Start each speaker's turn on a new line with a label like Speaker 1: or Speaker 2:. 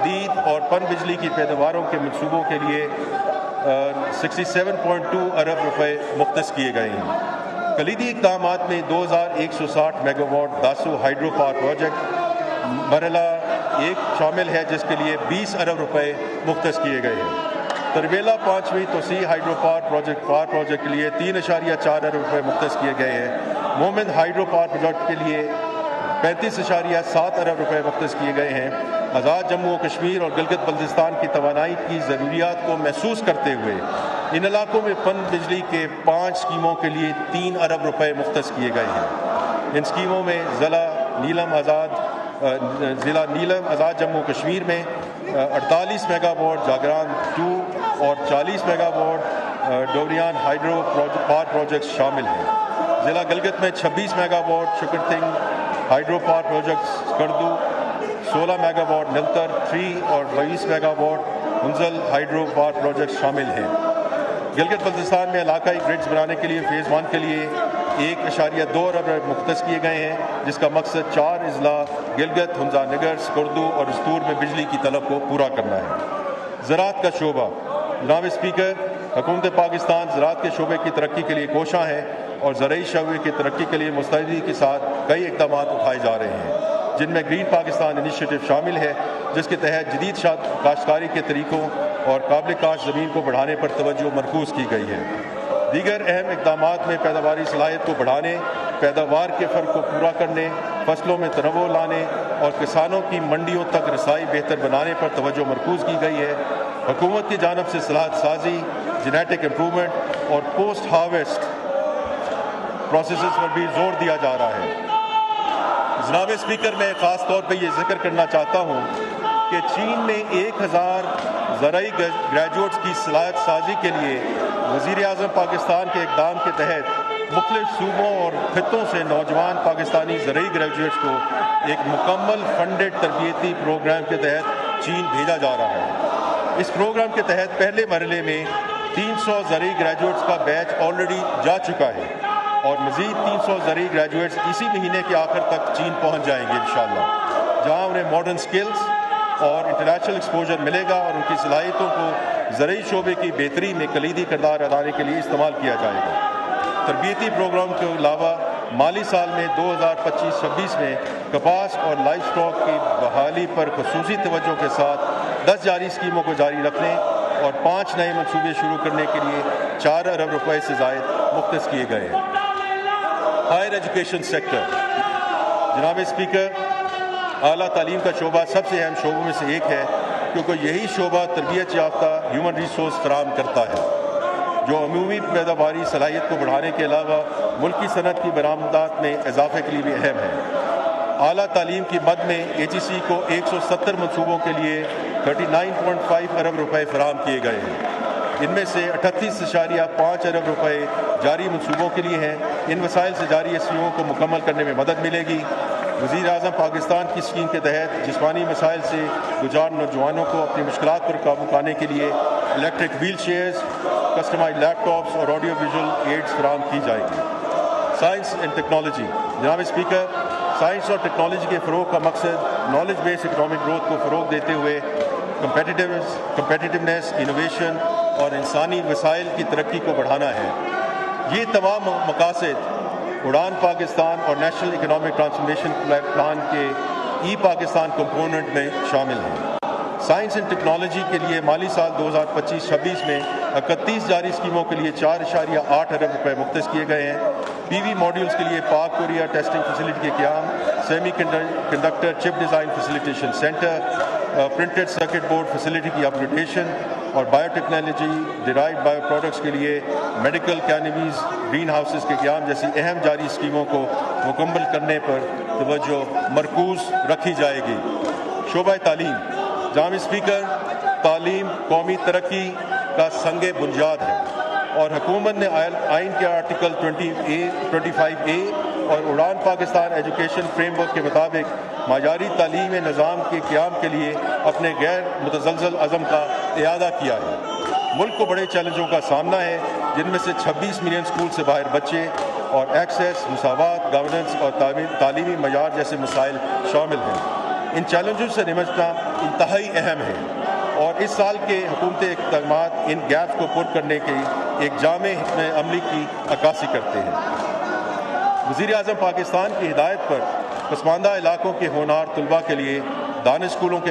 Speaker 1: جدید اور پن بجلی کی پیداواروں کے منصوبوں کے لیے 67.2 ارب روپے مختص کیے گئے ہیں۔ کلیدی اقدامات میں 2160 megawatt Dasu hydro power project مرحلہ 1 شامل ہے، جس کے لیے 20 ارب روپے مختص کیے گئے ہیں۔ تربیلا 5ویں توسیع ہائیڈرو پاور پروجیکٹ کے لیے 3.4 ارب روپے مختص کیے گئے ہیں۔ مومند ہائیڈرو پاور پروجیکٹ کے لیے 35.7 ارب روپے مختص کیے گئے ہیں۔ آزاد جموں و کشمیر اور گلگت بلتستان کی توانائی کی ضروریات کو محسوس کرتے ہوئے ان علاقوں میں پن بجلی کے 5 اسکیموں کے لیے 3 ارب روپے مختص کیے گئے ہیں۔ ان اسکیموں میں ضلع نیلم آزاد جموں و کشمیر میں 48 میگا واٹ جاگران 2 اور 40 میگا واٹ ڈوریان ہائیڈرو پاور پروجیکٹس شامل ہیں۔ ضلع گلگت میں 26 megawatt Shagarthang hydro power projects کردو، 16 میگا واٹ نلتر 3 اور 22 megawatt Hanzal hydro power projects شامل ہیں۔ گلگت بلتستان میں علاقائی گرڈز بنانے کے لیے فیز 1 کے لیے 1.2 ارب مختص کیے گئے ہیں، جس کا مقصد 4 اضلاع گلگت، ہنزا نگر، سکردو اور استور میں بجلی کی طلب کو پورا کرنا ہے۔ زراعت کا شعبہ۔ جناب اسپیکر، حکومت پاکستان زراعت کے شعبے کی ترقی کے لیے کوشاں ہے اور زرعی شعبے کی ترقی کے لیے مستعدی کے ساتھ کئی اقدامات اٹھائے جا رہے ہیں، جن میں گرین پاکستان انیشیٹو شامل ہے، جس کے تحت جدید کاشتکاری کے طریقوں اور قابل کاشت زمین کو بڑھانے پر توجہ مرکوز کی گئی ہے۔ دیگر اہم اقدامات میں پیداواری صلاحیت کو بڑھانے، پیداوار کے فرق کو پورا کرنے، فصلوں میں تنوع لانے اور کسانوں کی منڈیوں تک رسائی بہتر بنانے پر توجہ مرکوز کی گئی ہے۔ حکومت کی جانب سے صلاحیت سازی، جینیٹک امپرومنٹ اور پوسٹ ہارویسٹ پروسیسز پر بھی زور دیا جا رہا ہے۔ جناب اسپیکر، میں خاص طور پہ یہ ذکر کرنا چاہتا ہوں کہ چین میں 1000 زرعی گریجویٹس کی صلاحیت سازی کے لیے وزیر اعظم پاکستان کے اقدام کے تحت مختلف صوبوں اور خطوں سے نوجوان پاکستانی زرعی گریجویٹس کو ایک مکمل فنڈڈ تربیتی پروگرام کے تحت چین بھیجا جا رہا ہے۔ اس پروگرام کے تحت پہلے مرحلے میں 300 زرعی گریجویٹس کا بیچ آلریڈی جا چکا ہے اور مزید 300 زرعی گریجویٹس اسی مہینے کے آخر تک چین پہنچ جائیں گے انشاءاللہ، جہاں انہیں ماڈرن سکلز اور انٹرنیشنل ایکسپوجر ملے گا اور ان کی صلاحیتوں کو زرعی شعبے کی بہتری میں کلیدی کردار ادا کرنے کے لیے استعمال کیا جائے گا۔ تربیتی پروگرام کے علاوہ مالی سال میں 2025-26 میں کپاس اور لائف اسٹاک کی بحالی پر خصوصی توجہ کے ساتھ 10 جاری اسکیموں کو جاری رکھنے اور 5 نئے منصوبے شروع کرنے کے لیے 4 ارب روپے سے زائد مختص کیے گئے ہیں۔ Higher education sector. جناب اسپیکر، اعلیٰ تعلیم کا شعبہ سب سے اہم شعبوں میں سے ایک ہے، کیونکہ یہی شعبہ تربیت یافتہ ہیومن ریسورس فراہم کرتا ہے، جو عمومی پیداواری صلاحیت کو بڑھانے کے علاوہ ملکی صنعت کی برآمدات میں اضافے کے لیے بھی اہم ہے۔ اعلیٰ تعلیم کی مد میں HEC کو 170 منصوبوں کے لیے 39.5 ارب روپے فراہم کیے گئے ہیں۔ ان میں سے 38.5 ارب روپے جاری منصوبوں کے لیے ہیں۔ ان وسائل سے جاری اسکیموں کو مکمل کرنے میں مدد ملے گی۔ وزیر اعظم پاکستان کی اسکیم کے تحت جسمانی مسائل سے گزار نوجوانوں کو اپنی مشکلات پر قابو پانے کے لیے الیکٹرک ویل چیئرز، کسٹمائزڈ لیپ ٹاپس اور آڈیو ویژول ایڈز فراہم کی جائے گی۔ Science and technology. جناب اسپیکر، سائنس اور ٹیکنالوجی کے فروغ کا مقصد نالج بیس اکنامک گروتھ کو فروغ دیتے ہوئے کمپیٹیٹیونیس، انوویشن اور انسانی وسائل کی ترقی کو بڑھانا ہے۔ یہ تمام مقاصد اڑان پاکستان اور نیشنل اکنامک ٹرانسفارمیشن پلان کے ای پاکستان کمپوننٹ میں شامل ہیں۔ سائنس اینڈ ٹیکنالوجی کے لیے مالی سال 2025-26 میں 31 جاری اسکیموں کے لیے 4.8 ارب روپے مختص کیے گئے ہیں۔ PV ماڈیولز کے لیے پاک کوریا ٹیسٹنگ فیسلٹی کے قیام، سیمی کنڈکٹر چپ design facilitation centre, printed circuit board facility کی اپ گریڈیشن اور bio technology derived bio products کے لیے میڈیکل کینویز گرین ہاؤسز کے قیام جیسی اہم جاری اسکیموں کو مکمل کرنے پر توجہ مرکوز رکھی جائے گی۔ شعبہ تعلیم۔ جناب اسپیکر، تعلیم قومی ترقی کا سنگ بنیاد ہے اور حکومت نے آئین کے آرٹیکل 25A اور اڑان پاکستان ایجوکیشن فریم ورک کے مطابق معیاری تعلیمی نظام کے قیام کے لیے اپنے غیر متزلزل عزم کا اعادہ کیا ہے۔ ملک کو بڑے چیلنجوں کا سامنا ہے، جن میں سے 26 ملین اسکول سے باہر بچے اور ایکسیس، مساوات، گورننس اور تعلیمی معیار جیسے مسائل شامل ہیں۔ ان چیلنجوں سے نمٹنا انتہائی اہم ہے اور اس سال کے حکومتی اقدامات ان گیپس کو پر کرنے کی ایک جامع حکمت عملی کی عکاسی کرتے ہیں۔ وزیر اعظم پاکستان کی ہدایت پر پسماندہ علاقوں کے ہونہار طلباء کے لیے دانش اسکولوں کے